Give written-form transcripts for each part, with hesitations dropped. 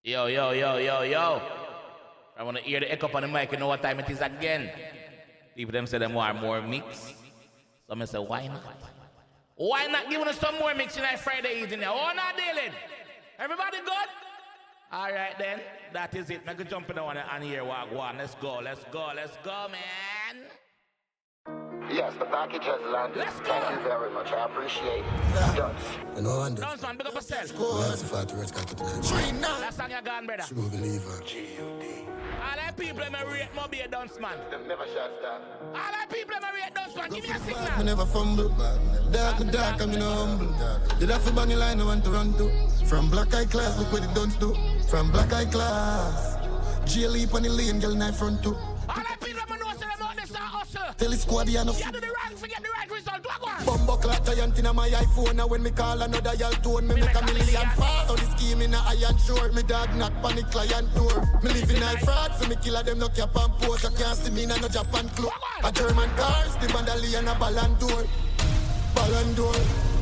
Yo. I want to hear the echo on the mic. You know what time it is again. People them say them want more mix. Some say why not? Why not giving us some more mix tonight Friday evening? Oh, not dealing. Everybody good? All right then. That is it. Make a jump in on here. Walk one. Let's go, man. Yes, the package has landed. Let's go. Thank you very much. I appreciate it. Done. Dance man, big up yourself. That's on your gun, brother. True believer. All that people may rate more be a dance man. Never shut down. All that people may rate dance man. Give me a Me signal. never fumble. Dark, I'm in a humble. Did I for bunny line I want to run to? From black eye class, look what it done do. From black eye class. Jail leap on the lane, girl in front too. All that people may know say them out this hustle. Tell the squad you know. You do the right, forget the right result. Go on. Bumbo clock giant in my iPhone. Now when me call another y'all tone, me make a million fast. On the scheme in a iron short. Me dog knock panic client door. Me live in a fraud, so me killer them no cap and post. I can't see me in a no Japan club. A German cars, the bandali and a Ballon d'Or. Ballon d'Or,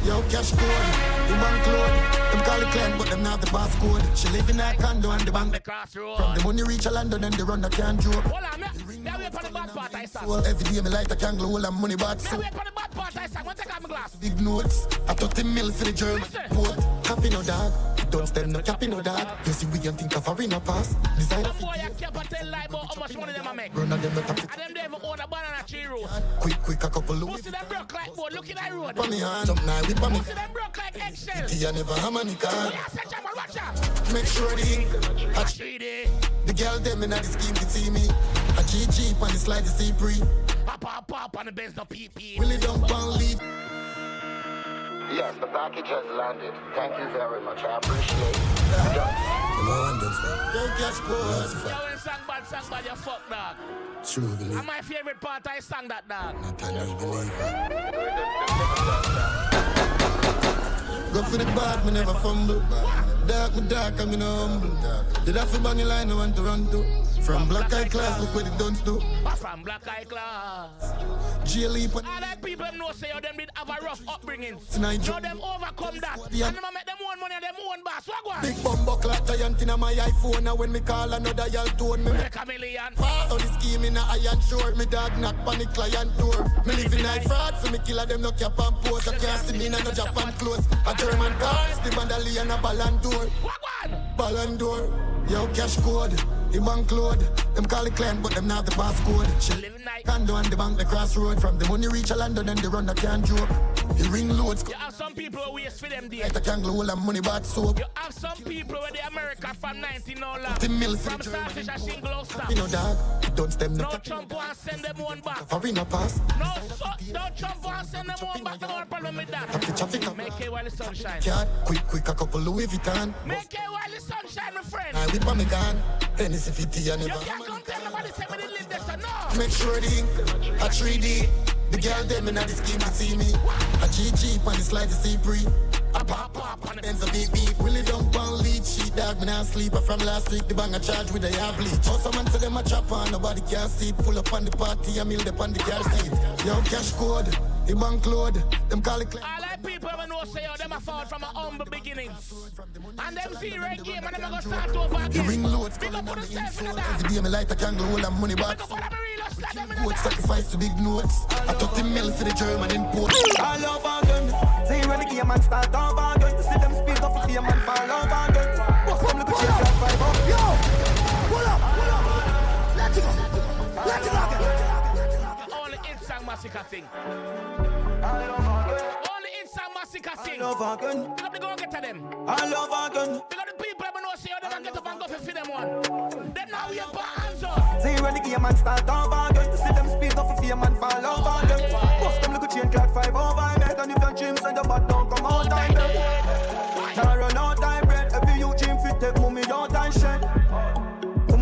yo cash code, the bank load. Them call it client, but them not the pass code. She live in a condo and the bank. The crossroad. From the money reach a London and they run the can't joke. Hold on, me wait for the bad part I sang. Well, every day me light a candle, all I'm money back. Me So wait for the bad part I sang. One take out my glass. big notes, I 30 mil for the German port. Happy no dog, don't stand no cappy no dog. You see we can think of a arena pass. Designer Some boy I kept and tell lie about how much money them I make. run on them not And them they even own a banana tree road. quick a couple You Louis. see them broke like board, look in that road. For me hand, jump now whip on me. You see them broke like eggshell. Tea never hammer me car. Yeah, say Jamal, watch out. Make sure the ink, a Treaty. the girl them in the scheme to see me. A GG on the slide to see pre. Pop on the Benz, no PP. Willie don't want leave. Yes, the package has landed. Thank you very much. I appreciate it. Done. Yo cash code. Yeah, when sang bad, you fuck dog. True believer. And my favorite part, I sang that dog. Not a new believer. Go for the bad, me never fumble. Dark, I'm in a humble. Did I for bunny line I want to run to? From black eye class, look what it done do. From black eye class. Jail leap on All that people know say how them did have a rough upbringing. Tonight, Now them overcome that. And Yeah. them make them own money and them own boss. What go on? big bumbo clock giant in my iPhone. Now when me call another y'all tone, me Make a million. fast on the scheme in a iron short. Me dog knock panic client door. Me live in a fraud, so me killer them no cap and pose. I can't see me in a no Japan clothes. A German cars, the bandali and a Ballon d'Or. What go on? Ballon d'Or, yo cash code, the bank load. Them call it client, but them not the passcode. She Living night. condo and the bank the crossroad. From the money reach a London and they run the can't joke. The ring loads, You have some people who waste for them days. like a kangaroo all and money bought soap. You have some people with the America from 19 no long. The mill for From the starfish and single stuff. You know dog, don't stem no No cap. Trump and send them one back. Farina pass, No, don't Trump and send them one back. No problem with tap the that. traffic up. Make it while the sun shine. Card, quick a couple Louis Vuitton. Make it while the sun shine, my friend. I whip on me gun, Hennessy 50 and You never can't hammer come me tell gun. nobody say me didn't live this or no. Make sure the ink, a 3D. The girl them in the scheme to see me. A GG on the slide to see pre. A pop on the Benz a big beat. Willie don't want lead sheet dog. Me not sleep from last week. The bang a charge with a hair bleach. Also man say them a chop on nobody can see. Pull up on the party and mill up on the car seat. Yo cash code, the bank load. Them call it All that people we know say how them a fall from a humble beginnings. And them see right game and them a go start over the again. ring loads Big coming up on on the yourself in insole. the dark. Every day me light a candle, all and money back. Big up on them real hustler, them in the Would dark. sacrifice to big notes. I 30 mil for the German import. All over again. See when the game and start over again. See them speed up for game and fall over again. What's some little change that five up? Yo! Pull up! Let's go! Let's go! Only instant massacre thing. All over again. Only instant massacre thing. All over again. Pick up the go get to them. All over again. Pick up the people we know say how them a get up and go for them one. Them now we put hands up. See when the game and start over again. See them speed up for game and fall over again. Bust them little chain clock five over again. And if your dreams and your bad don't come out time bread. Can't run out time bread. Every you dream fit take mommy out and shed.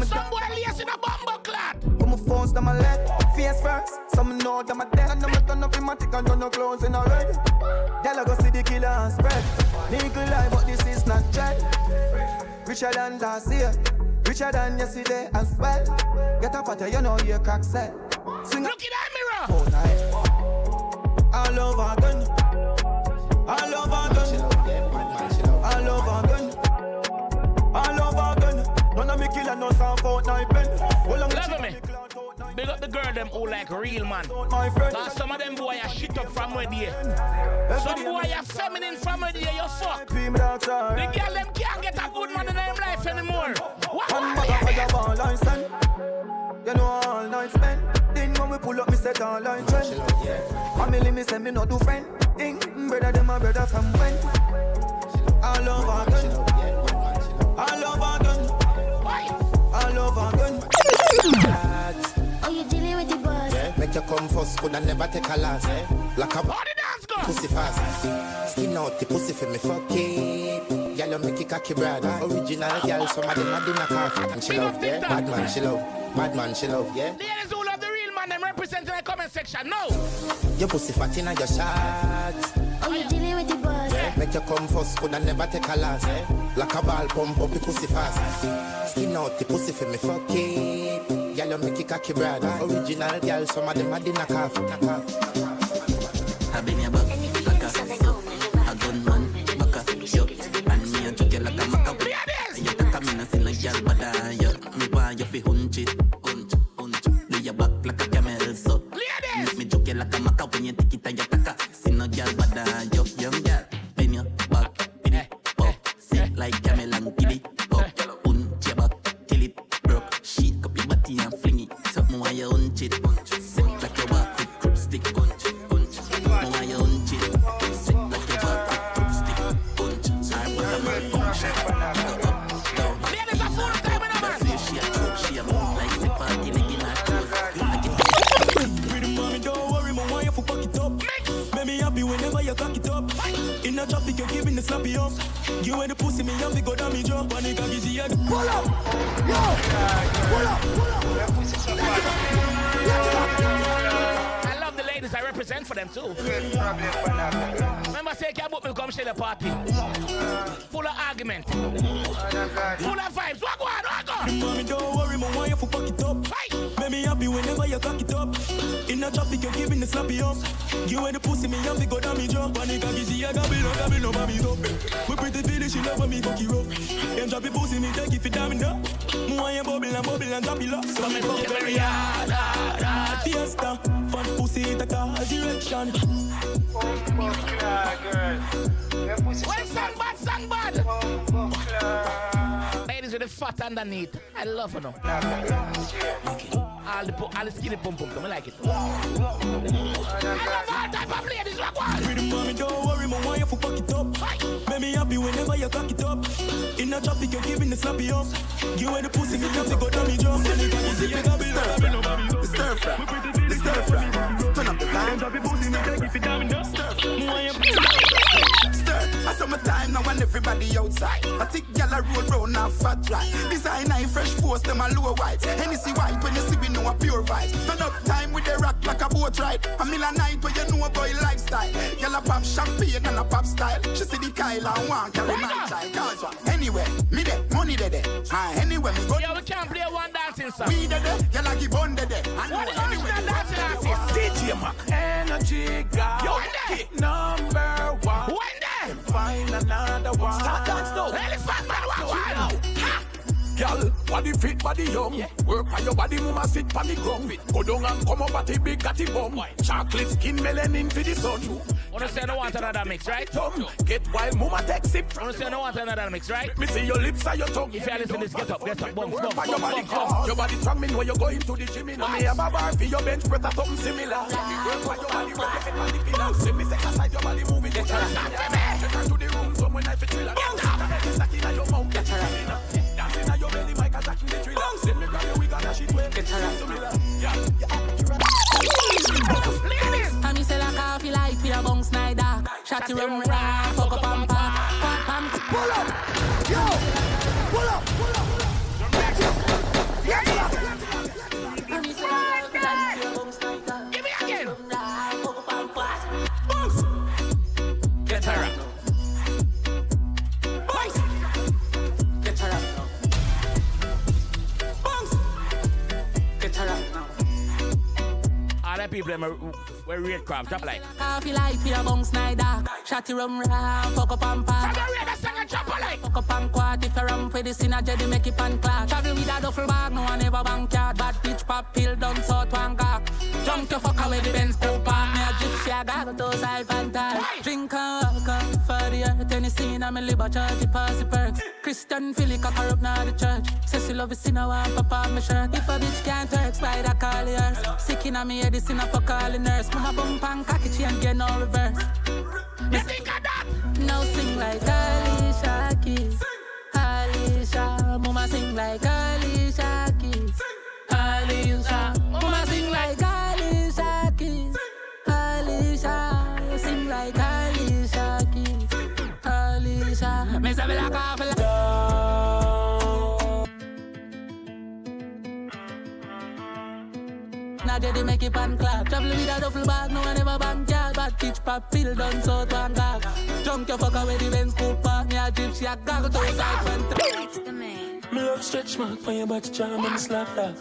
Some boy lace in a bumble clot. Put my phones down my leg, face first. Some know them a dead. And them a turn up in my tick and done no clothes in a red. Y'all a go see the killer and spread. Legal life, but this is not dread. Richer than last year, richer than yesterday as well. Get up at you know your crack set. Swing Look in that mirror. all night. All over again. All over again. All over again. All over again. big up the girl them who like real man. Cause some of them boy are shit up from where they. Some boy are feminine from where they, you fuck. The girl them can't get a good man in their life anymore. What? You know all night spend. Then when we pull up, me set all line trend. Family me say me not do friend. Brother them my brother from when. I love our gun. I love our gun. I love our gun. Oh, you dealing with the boss? Yeah, make you come first, could I never take a last. Like a pussy fast. Skin out the pussy for me fuck it. Girl, you make it cocky brother. Original girl, some of them are dinner coffee. And she love, yeah. Bad man, she love. Bad man, she love, yeah. Ladies who love the real man, them represent in the comment section. No. Your pussy fat in your shots. Oh, you dealing with the boss? Yeah, make you come first, could I never take a last. Like a ball pump up the pussy fast. Skin out the pussy for me fuck it. Girl, you make it cocky brother. Original girl, some of them are dinner coffee. I've been your back, like a gunman, back a yo, and me a joke like a maca. You take a minute in a girl, but me want you fi hunch it, do your back like a camel, so make me joke like a maca when you take it and you take a. See no girl, but yo, young girl, bend your back, pin it up, sit like camel and pin it up, hunch your back till it broke, shake up your body and fling it, something while you hunch it, sit like you walk with crop stick, hunch. In a traffic, you're giving the slappy up. You and the pussy, me have to go down me drop. And it can get you. Pull up! Yo! Pull up! I love the ladies I represent for them too. Remember, say, can't book me come share the party. Full of argument. Full of vibes. What go on? Mommy, don't worry, my wife will pack it up. Make me happy whenever you cock it up. In a traffic, you're giving the slappy up. You and the pussy, me have to go down me drop. And it can get you. Gabby, mommy, up. We pretty feel she love me, fuck you up. Them drop it pussy, me take it for damn up. Moi, you bubble and drop it up. So me fuck you very hard. Fiesta, fun pussy, take a direction. Well, sang bad. Ladies with the fat underneath. I love her now. All the skinny pump, I like it. I love all type of ladies. Pretty mommy, don't worry, my wife will pack it up. Make me happy whenever you cock it up. In a traffic, you're giving the slappy up. You and the pussy, me have to go down me jump. And it can easy, you got me. The stir fry. Turn up the line. Stir. I saw my time now and everybody outside. I think y'all roll round now fat right. Designer fresh force, them a low white. Hennessy white when you see we know a pure vibe. Turn up time with the rock like a boat ride. A mill a night where you know a boy lifestyle. Y'all a pop champagne and a pop style. She see the Kyle and one carry my child. Cause what? Anyway, me there, money there. Anyway, me go. Yeah, we can't play one dancing song. We there, y'all a give on there. What is original dancing artist? DJ Mac Energy God. Yo, hit number one. When there? Find another one. Start dance now. Elephant man, what? Ha! Girl, body fit, body young. Yeah. Work on your body, mama sit on the ground. Go down and come up at the big catty bum. Chocolate skin melanin for the sun. Wanna say I don't want another mix, right? Get wild, mama take sip. Wanna say I don't want another mix, right? Me see your lips and your tongue. If you listen to this, get up, bump. Your body strong, me know you're going to the gym. Me have a bar for your bench press or something similar. Work on your body, work it on the pillar. See me set aside your body, move it. Take her to the room, so when I fit thriller. Stack in your mouth, get her dancing on your belly, Mike attacking the thriller. Send me grab your wig and she way. Get her I'm you say like coffee light with a bong snider. Shot you rum rah, fuck up and pack. Pull up! Yo! Pull up! I'm you say like coffee light with a bong snider. Give me again. Fuck up and pack. Get her up. Get her up now. Get her up now. All the people them were red crab, drop like. Coffee light, fear bong snider. Shotty rum ram, fuck up and park. From the red, second drop like. Fuck up and quart, if you ramp with the sinner, Jedi make it pan clock. Travel with a duffel bag, no one ever bank yard. Bad bitch pop pill, done so twang cock. Jump your fuck away the Benz pool park. Me a gypsy, I got those high fantasy. Drink and walk up for the earth. Tennessee, I'm a liver church, it pass the perks. Christian Philly, cock her up now the church. Says she love the sinner, want pop on my shirt. If a bitch can't work, spider call yours. Sick in me head, the sinner for calling nurse. Mama bump and cocky, she ain't get no reverse. You think of that? Now sing like Alicia Keys. Alicia, mama sing like Alicia Keys. Alicia, mama sing like Alicia Keys. Alicia, sing like Alicia Keys. Alicia, me sabe la café. Now Jedi make it pan clap. Travel with a duffel bag, no one ever bank yard. Bad bitch pop pill done so to and gag. Jump your fuck away the Benz pool park. Me a gypsy, I gaggle to his side front. It's the man. Me love stretch mark for your body charm and slap that.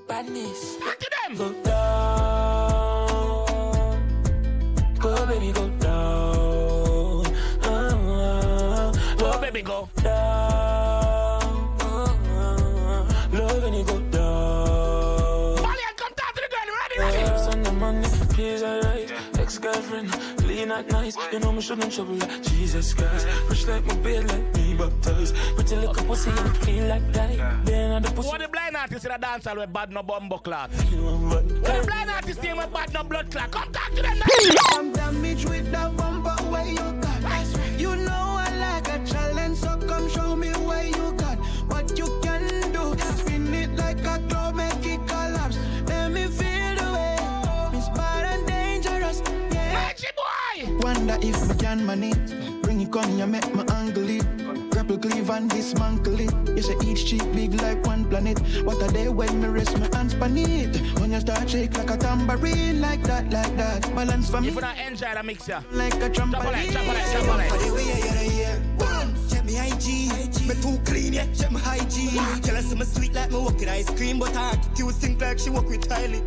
Badness. Back to them. Go down. Go baby, go down. Go baby, go down. Love when you go down. Valiant, come down to the girl, ready? Sunday, Monday, please alright. Ex-girlfriend, clean at nice. You know me shouldn't trouble like Jesus Christ. Fresh like my beard, like me baptized. Pretty little pussy and feel like that. Then at the pussy. What the blind artist in a dance hall with bad no bumbo clock? What What the blind artist team with bad no blood clock? Come talk to them now. I'm damaged with the bumper where you got. You know I like a challenge, so come show me where you got. What you can do, spin it like a globe, make it collapse. Let me feel the way, it's bad and dangerous, yeah. Magic boy! Wonder if we can manage. Bring it on, you make my angle it. Grapple cleave and dismantle it. You say each cheek big like one planet. What a day when me rest my hands pan it. When you start shake like a tambourine, like that, like that. Balance for me. If you don't enjoy the mix, yeah. Like a trampoline. Check me IG, me too clean, yeah. Check my hygiene. Tell us I'm sweet like me walking ice cream, but her attitude think like she walk with Kylie.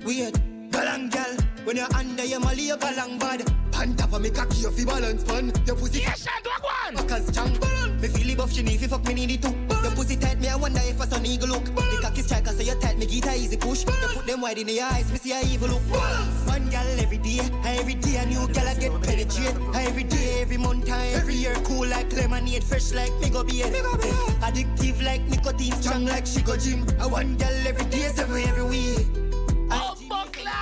Weird, galang gal. When you're under your molly, you're galang bad. Pan top of me cocky, you feel balance pan. Your pussy Yes, and do one. cause jang. Me feel it buff, she need fi fuck me need it too. Your pussy tight, me I wonder if a sun eagle look. The cocky striker, so you tight, me get a easy push. You put them wide in the eyes, me see a evil look. One gal every day a new gal I get penetrate. Every day, every month, every year, cool like lemonade, fresh like me go beard. Addictive like nicotine, strong like she go gym. I one gal every day, every week. Oh, buckler!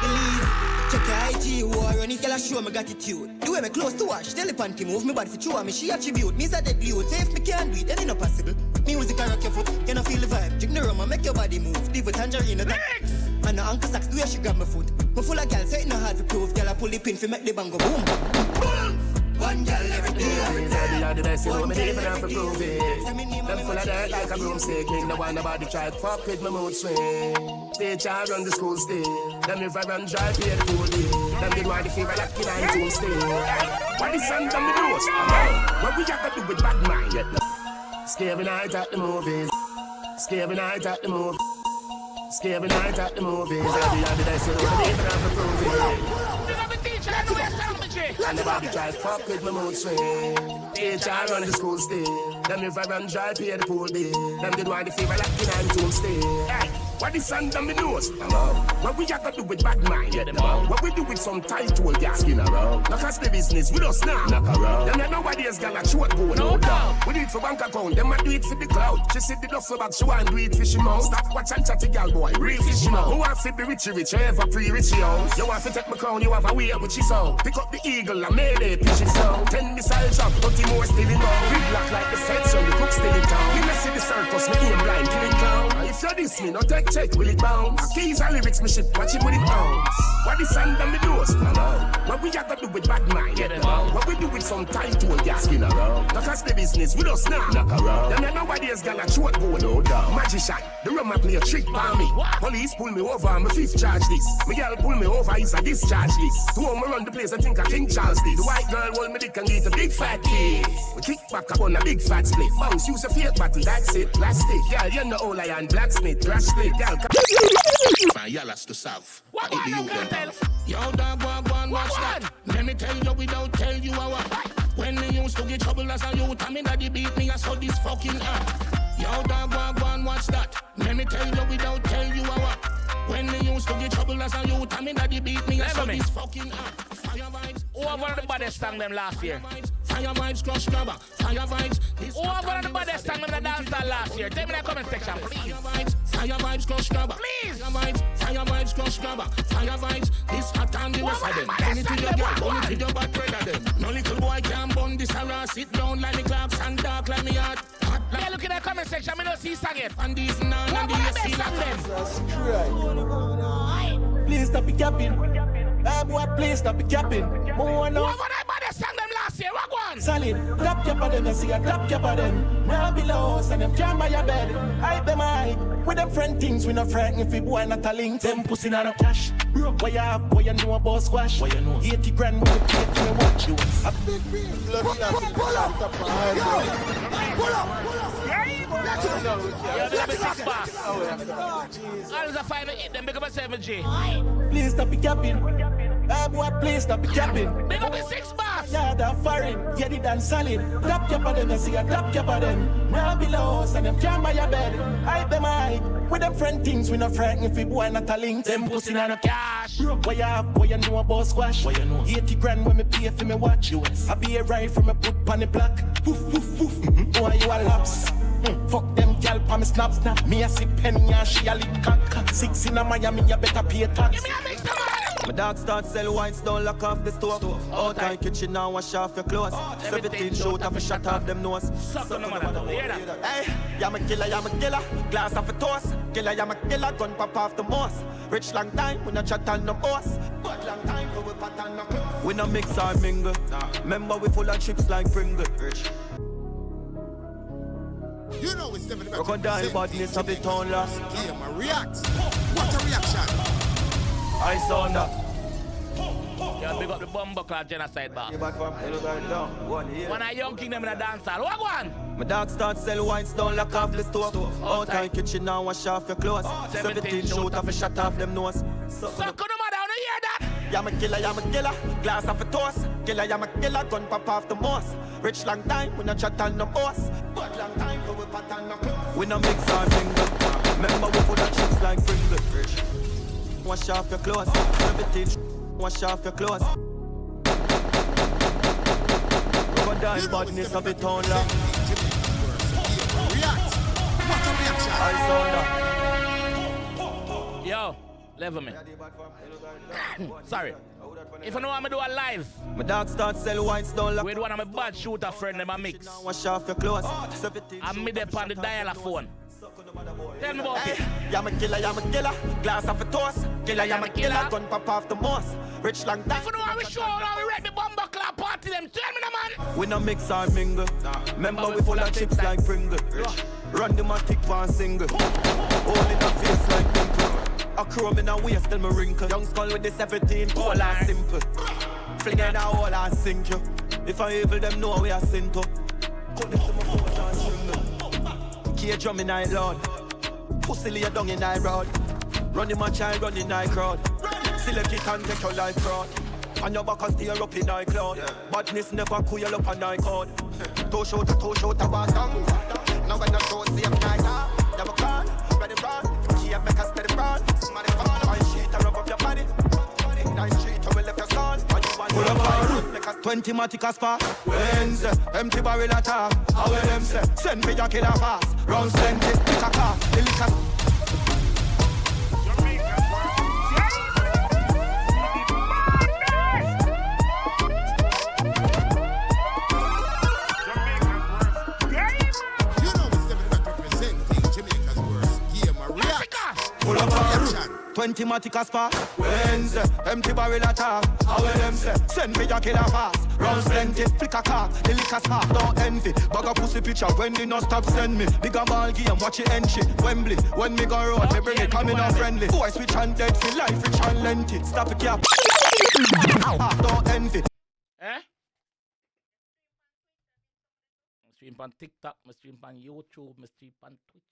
Check your IG, war on it, girl, show me gratitude. The way me close to her, she tell the panty move, me body for show me, she attribute. Me's a dead glue, say if me can't do it, then it's not possible. Music can rock your foot, you know feel the vibe. Drink the rum and make your body move, leave with tangerine. And the uncle sacks, the way she grab my foot. Me full of girls, so it not hard to prove. Girl, I pull the pin for make the bang go boom. Boom! One girl every day. You're the best, you know me even have to prove it. Them full of dirt like a broomstick. Ain't no one about the try to fuck with my mood swing. Teacher run the school still. Them if I run dry, pay the food bill. Them did why the fever like in 19 still. Why the sun come the doors? What we got to do with bad mind? Scary night at the movies. Scary night at the movies. Scary night at the movies. I'll be the best, you know me even have to prove it. And the body try to fuck with my mood swing. HR run the school still. Them if I run dry, pay the pool bill. Them did why the fever like in 19 still. What the sun done me nose? What we got to do with bad mind? What we do with some tight tool gas skin around? Knock us the business with us now. Knock around. Them nobody's gonna short go no doubt. We do it for bank account, them a do it for the cloud. She sit the duffel bag, she want do it fishy mouth. Stop watch and chatty gal boy, real fishy mouth. Who want to be rich, ever free richy house. You want to take my crown, you have a way with your sound. Pick up the eagle and made it pitch it down. 10 missile shot, 30 more still in town. We black like the feds on the cook still in town. We may see the circus, me aim blind, killing clown. If you diss me, no take check, will it bounce? Keys and lyrics, me shit, watch it when it bounce. What the sand on me doors? What we got to do with bad mind? What we do with some tight tool gas skin around? Knock us the business with us now. Knock around. Them nobody's gonna short go no down. Magician, the rum a play a trick by me. Police pull me over, I'm a fifth charge this. My girl pull me over, it's a discharge this. To home I run the place, I think I King Charles this. The white girl hold me dick and get a big fat kiss. We kick back up on a big fat split. Bounce, use a fake bottle, that's it, plastic. Girl, you know all I am black stick. Smith, Rashly, gal. From Yalas to South. What I hit the one youth can them. Yo, dog, go on, watch that. Let me tell you without tell you how. When me used to get trouble as a youth, I mean that they beat me, I saw this fucking app. Yo, dog, go on, watch that. Let me tell you without tell you how. When me used to get trouble as a youth, I mean that they beat me, I saw this fucking app. Fire vibes. Who have one of the baddest sang them last year? Fire vibes, crush grabber. Fire vibes. Who have one of the baddest sang them in the dance hall last year? Tell me in the comment section, please. Fire vibes, crush grabber. Please. Fire vibes, crush grabber. Fire vibes, this hot and the rest of them. Only to your girl, only to your bad brother them. No little boy can bun this harass. Sit down like me clocks and dark like me heart. Yeah, look in the comment section, I don't see sang it. And these none and the see like them. Please stop it capping. Boy, please stop it capping. More Who now. have one of the baddest sang them last year? What one? Solid, clap cap of them, you see a clap cap of them. Now below us and them can't buy your bed. Hype them high, with them friend things, we no frighten if we boy not a link. Them pussy not no cash. Broke what you have, boy you know about squash. What you know? 80 grand when you pay for me watch you. A big beef, bloody pull up. Yo, they'll be 6 bars. Always a 5 8, then big up a 7G. Please stop it capping. Boy, please stop it capping. Big up a 6 bars. Yeah, they're foreign, yeah, they done solid. Clap cap of them, you see a clap cap of them. Now below us and them can't buy your bed. Hype them high, with them friend things, we no frighten if we boy not a link. Them pussy not no cash. Broke what you have, boy you know about squash. What you know? 80 grand when me pay for me watch. I be a ride from a put pan the block. Woof, woof, woof. Why you a laps? Fuck them gal pa me snap. Me a sip penny and she a lick cock. 6 in a Miami, you better pay tax. Give me a mix of man. My dog start sell wines, don't lock off the stove. Out my kitchen now, wash off your clothes. 17 shoot off a shot off them nose. Suck on the mother, hear that? Hey, I'm a killer, glass off a toast. Killer, I'm a killer, gun pop off the moss. Rich long time, we no chat on no boss. But long time, for we pat on no clothes. We no mix or mingle. Remember we full of chips like Pringle. Rich. You know it's different. Rock on die badness of the town la. Yeah, react. What a reaction. I saw that. Yo, big up the Bumbuckler genocide bar. One of young king them in the dance hall. What one? My dog start sell wines, don't lock off the stove. Out my kitchen now, wash off your clothes. 17 shoot off a shot off them nose. Suck on the mother, I hear that? I'm a killer, glass off a toast. Killer, I'm a killer, gun pop off the moss. Rich long time, we no chat on no boss. But long time, for we pat on no clothes. We no mix or mingle. Remember we full of chips like Pringle. Rich. Wash off your clothes. 17 wash off your clothes. Rubber die badness of the town la. React. What a reaction. I saw that. Yo, level me. Sorry. If you know I'm gonna do a live my dog start sell wines, don't lock. with one of my bad shooter friend in my mix, Wash off your clothes. 17 I'm mid up on the dial phone. Tell me about it. I'm a killer, glass off a toast. Killer, I'm a killer, gun pop off the moss. Rich long time. If you know how we show how we wreck the Bumbuckler party, them tell me the man. We no mix or mingle. Remember we full of chips like Pringle. Run the matic pan single. All in the face like pimple. A chrome in a waist till me wrinkle. Young skull with the 17, all and simple. Fling in a hole and sink you. If I evil them know we are sin to. Cut this to my force and swing. Key drum in night lord. Pussy lay down in night road. Run the match and run in night crowd. Select it and take your life fraud. And your back and steer up in night cloud. Badness never cool up on night code. Toe shot, a walk down. Now when I go see a night now. You have a plan, ready run. Key make a steady run. Somebody fall, I sheet and rub up your body. Nice street, I will left your son. Pull up our make us 20 matic spark. Wednesday, empty barrel attack. How will them say? Send me your killer fast. Round 20, pick a car, the liquor. You know it's different representing Jamaica's Worst Gamer. React. Pull up our route. 20 matic spark. Wednesday, empty barrel attack. How will them say? Send me your killer fast. Round plenty, flick a car, the liquor spark. Don't envy. Bag a pussy picture when they no stop send me. Bigger ball game, watch it entry. Wembley, when me go road, me bring it coming out friendly. Boy switch and dead for life, rich and lengthy. Stop it, yeah. Don't envy. Eh? I stream on TikTok, I stream on YouTube, I stream on Twitch.